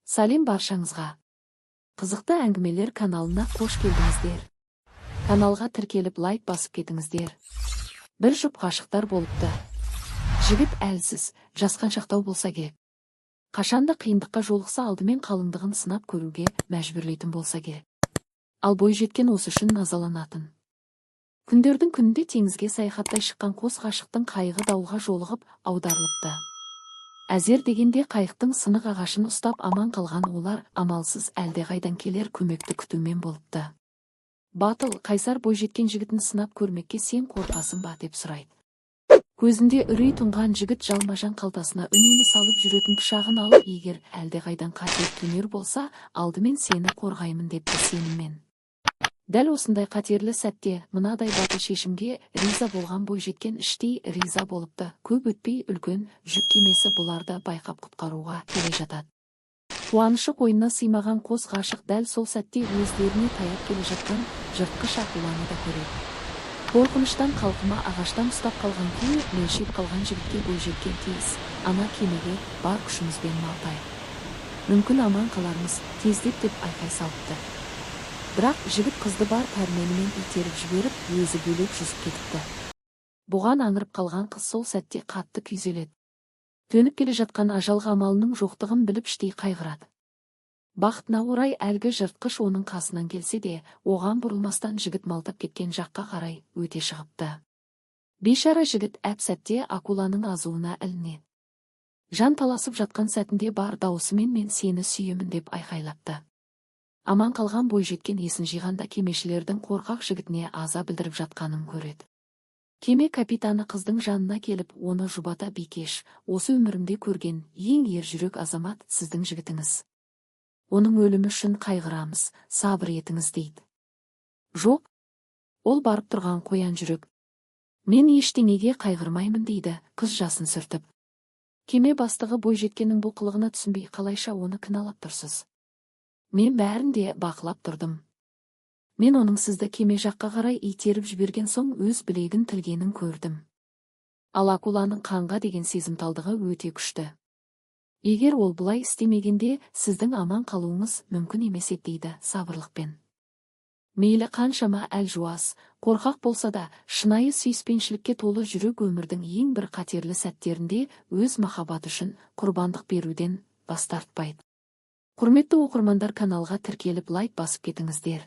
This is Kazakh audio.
Салем баршаңызға. Қызықты әңгімелер каналына қош келдіңіздер. Каналға тіркеліп лайк басып кетіңіздер. Бір жұп ғашықтар болыпты. Жігіт әлсіз, жасқаншақтау болса керек. Қашанда қиындыққа жолықса алдымен қалыңдығын сынап көруге мәжбүрлейтін болса керек. Ал бойжеткен осы үшін назаланатын. Күндердің күнінде теңізге саяхаттай шыққан қос ғашықтың қайғы дауылға жолығып аударылыпты. Әзер дегенде қайықтың сынық ағашын ұстап аман қалған олар амалсыз әлдеқайдан келер көмекті күтумен болыпты. Батыл, қайсар бойжеткен жігітін сынап көрмекке сен қорқасың ба деп сұрайды. Көзінде үрей тұнған жігіт жалма-жан қалтасына үнемі салып жүретін пышағын алып, егер әлдеқайдан қатер төнер болса, алдымен сені қорғаймын депті сеніммен. Дәл осындай қатерлі сәтте мынадай батыл шешімге риза болған бойжеткен іштей риза болыпты. Көп өтпей үлкен жүк кемесі бұларды байқап құтқаруға келе жатады. Қуанышы қойнына сыймаған қос ғашық дәл сол сәтте өздеріне таяп келе жатқан жыртқыш акуланы да көреді. Қорқыныштан қалқыма ағаштан ұстап қалған күйі мелшиіп қалған жігітке бойжеткен тез: ана кемеге бар күшімізбен малтайық. Мүмкін аман қалармыз, тездеп деп айқай салыпты. Бірақ жігіт қызды бар пәрменімен итеріп жіберіп, өзі бөлек жүзіп кетіпті. Бұған аңырып қалған қыз сол сәтте қатты күйзеледі. Төніп келе жатқан ажалға амалының жоқтығын біліп іштей қайғырады. Бақытына орай әлгі жыртқыш оның қасынан келсе де, оған бұрылмастан жігіт малтап кеткен жаққа қарай өте шығыпты. Бейшара жігіт әп-сәтте акуланың азуына ілінеді. Жан таласып жатқан сәтінде бар даусымен мен сені сүйемін деп айқайлапты. Аман қалған бойжеткен есін жиғанда кемешілердің қорқақ жігітіне аза білдіріп жатқанын көреді. Кеме капитаны қыздың жанына келіп, оны жұбата: бикеш, осы өмірімде көрген ең ержүрек азамат сіздің жігітіңіз. Оның өлімі үшін қайғырамыз, сабыр етіңіз дейді. Жоқ, ол барып тұрған қоян жүрек. Мен ештеңеге қайғырмаймын дейді қыз жасын сүртіп. Кеме бастығы бойжеткеннің бұл қылығына түсінбей: қалайша оны кінәлап тұрсыз? Мен бәрін де бақылап тұрдым. Мен оның сізді кеме жаққа қарай итеріп жіберген соң өз білегін тілгенін көрдім. Ал акуланың қанға деген сезімталдығы өте күшті. Егер ол бұлай істемегенде сіздің аман қалуыңыз мүмкін емес еді дейді сабырлықпен. Мейлі қаншама әлжуаз, қорқақ болса да, шынайы сүйіспеншілікке толы жүрек өмірдің ең бір қатерлі сәттерінде өз махаббаты үшін құрбандық беруден бас тартпайды. Құрметті оқырмандар, каналға тіркеліп лайк басып кетіңіздер.